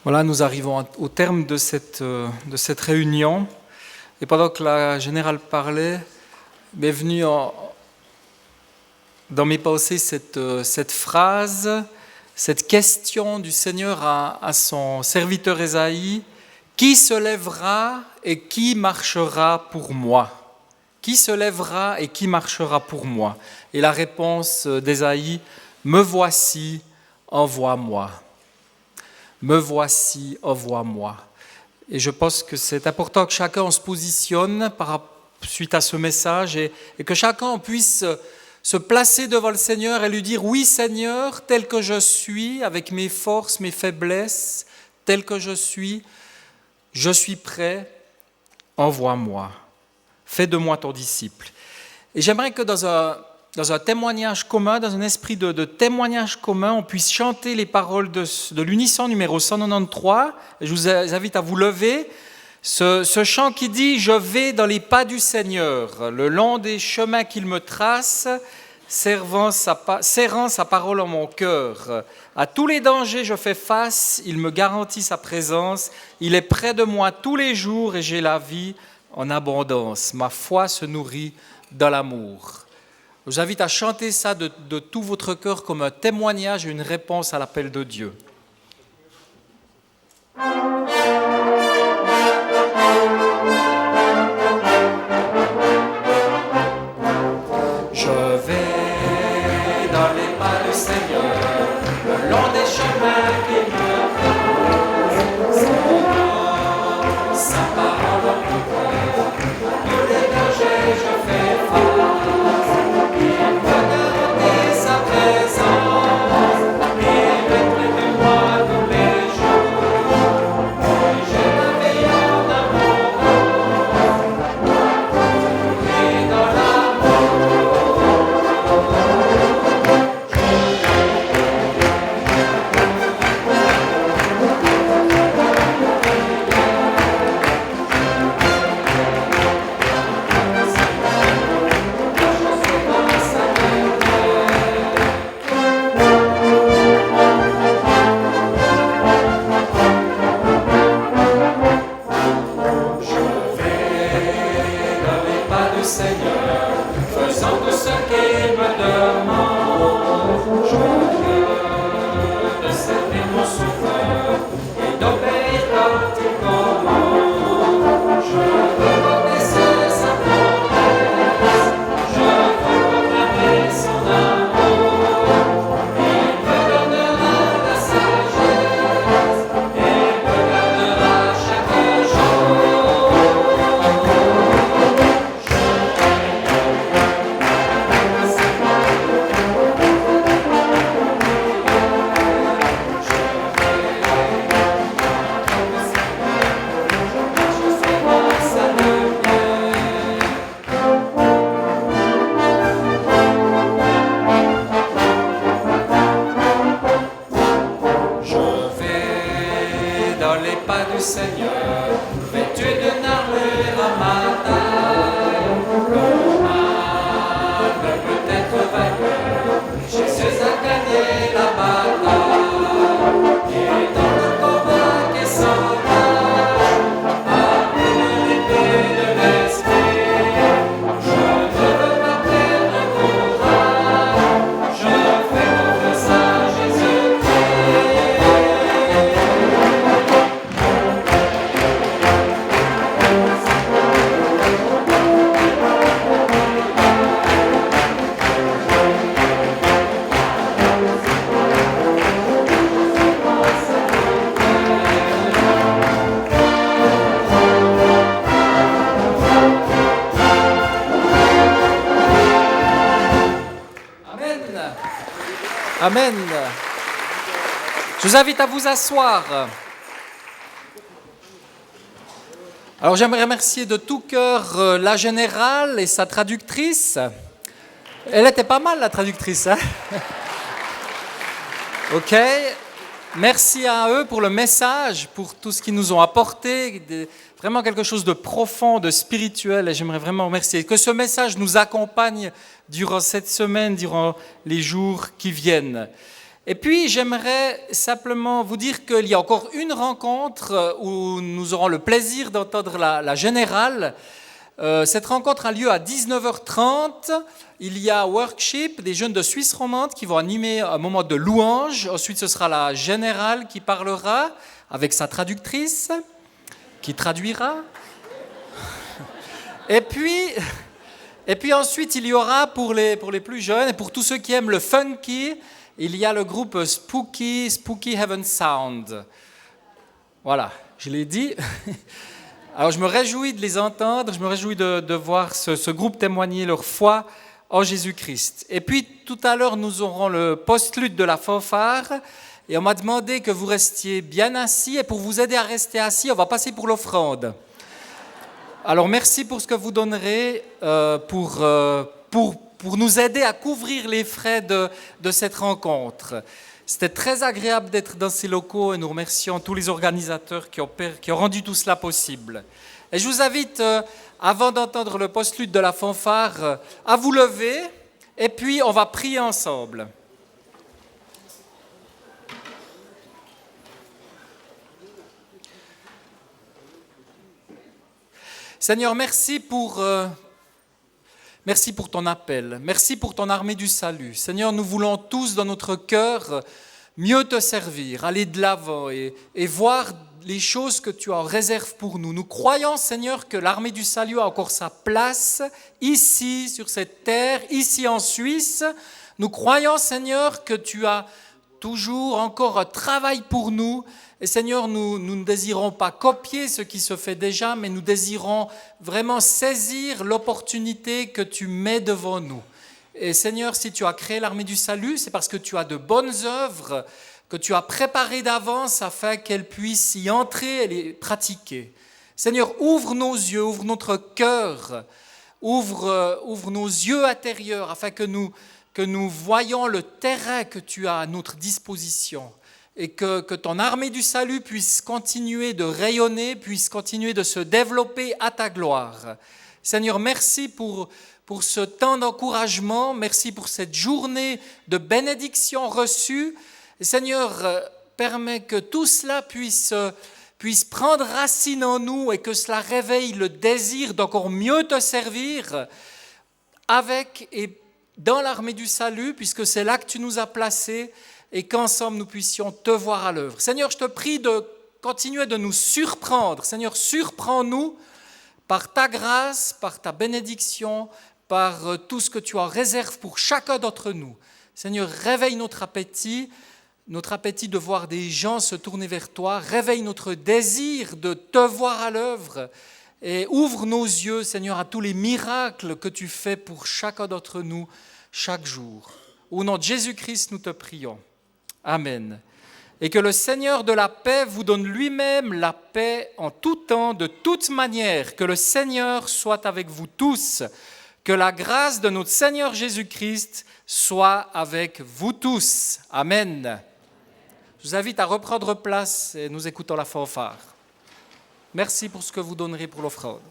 Voilà, nous arrivons au terme de cette réunion. Et pendant que la générale parlait, m'est venue dans mes pensées cette phrase, cette question du Seigneur à son serviteur Ésaïe: qui se lèvera et qui marchera pour moi? Qui se lèvera et qui marchera pour moi? Et la réponse d'Ésaïe: me voici, envoie-moi. Me voici, envoie-moi. Et je pense que c'est important que chacun se positionne suite à ce message et que chacun puisse se placer devant le Seigneur et lui dire: oui Seigneur, tel que je suis, avec mes forces, mes faiblesses, tel que je suis prêt, envoie-moi. Fais de moi ton disciple. Et j'aimerais que dans un témoignage commun, dans un esprit de témoignage commun, on puisse chanter les paroles de l'unisson numéro 193. Et je vous invite à vous lever. Ce chant qui dit: je vais dans les pas du Seigneur, le long des chemins qu'il me trace, serrant sa parole en mon cœur. À tous les dangers je fais face, il me garantit sa présence. Il est près de moi tous les jours et j'ai la vie en abondance. Ma foi se nourrit dans l'amour. Je vous invite à chanter ça de tout votre cœur comme un témoignage et une réponse à l'appel de Dieu. Je vais dans les pas du Seigneur, le long des chemins qu'il me trace, Seigneur, sa parole en mon cœur, à tous les dangers je fais face. Amen. Je vous invite à vous asseoir. Alors j'aimerais remercier de tout cœur la générale et sa traductrice. Elle était pas mal, la traductrice, hein? Ok. Merci à eux pour le message, pour tout ce qu'ils nous ont apporté. Vraiment quelque chose de profond, de spirituel. Et j'aimerais vraiment remercier. Que ce message nous accompagne durant cette semaine, durant les jours qui viennent. Et puis, j'aimerais simplement vous dire qu'il y a encore une rencontre où nous aurons le plaisir d'entendre la générale. Cette rencontre a lieu à 19h30. Il y a worship des jeunes de Suisse romande qui vont animer un moment de louange. Ensuite, ce sera la générale qui parlera avec sa traductrice, qui traduira. Et puis ensuite, il y aura pour les plus jeunes et pour tous ceux qui aiment le funky, il y a le groupe Spooky Heaven Sound. Voilà, je l'ai dit. Alors je me réjouis de les entendre, je me réjouis de voir ce groupe témoigner leur foi en Jésus-Christ. Et puis tout à l'heure, nous aurons le postlude de la fanfare et on m'a demandé que vous restiez bien assis. Et pour vous aider à rester assis, on va passer pour l'offrande. Alors merci pour ce que vous donnerez pour nous aider à couvrir les frais de cette rencontre. C'était très agréable d'être dans ces locaux et nous remercions tous les organisateurs qui ont rendu tout cela possible. Et je vous invite, avant d'entendre le postlude de la fanfare, à vous lever et puis on va prier ensemble. Seigneur, merci pour ton appel, merci pour ton armée du salut. Seigneur, nous voulons tous dans notre cœur mieux te servir, aller de l'avant et voir les choses que tu en réserves pour nous. Nous croyons, Seigneur, que l'armée du salut a encore sa place ici, sur cette terre, ici en Suisse. Nous croyons, Seigneur, que tu as toujours encore un travail pour nous. Et Seigneur, nous ne désirons pas copier ce qui se fait déjà, mais nous désirons vraiment saisir l'opportunité que tu mets devant nous. Et Seigneur, si tu as créé l'armée du salut, c'est parce que tu as de bonnes œuvres que tu as préparées d'avance afin qu'elles puissent y entrer et les pratiquer. Seigneur, ouvre nos yeux, ouvre notre cœur, ouvre nos yeux intérieurs afin que nous voyions le terrain que tu as à notre disposition. Et que ton armée du salut puisse continuer de rayonner, puisse continuer de se développer à ta gloire. Seigneur, merci pour ce temps d'encouragement, merci pour cette journée de bénédiction reçue. Et Seigneur, permets que tout cela puisse prendre racine en nous et que cela réveille le désir d'encore mieux te servir avec et dans l'armée du salut, puisque c'est là que tu nous as placés, et qu'ensemble nous puissions te voir à l'œuvre. Seigneur, je te prie de continuer de nous surprendre. Seigneur, surprends-nous par ta grâce, par ta bénédiction, par tout ce que tu as réservé pour chacun d'entre nous. Seigneur, réveille notre appétit de voir des gens se tourner vers toi. Réveille notre désir de te voir à l'œuvre et ouvre nos yeux, Seigneur, à tous les miracles que tu fais pour chacun d'entre nous chaque jour. Au nom de Jésus-Christ, nous te prions. Amen. Et que le Seigneur de la paix vous donne lui-même la paix en tout temps, de toute manière. Que le Seigneur soit avec vous tous. Que la grâce de notre Seigneur Jésus-Christ soit avec vous tous. Amen. Je vous invite à reprendre place et nous écoutons la fanfare. Merci pour ce que vous donnerez pour l'offrande.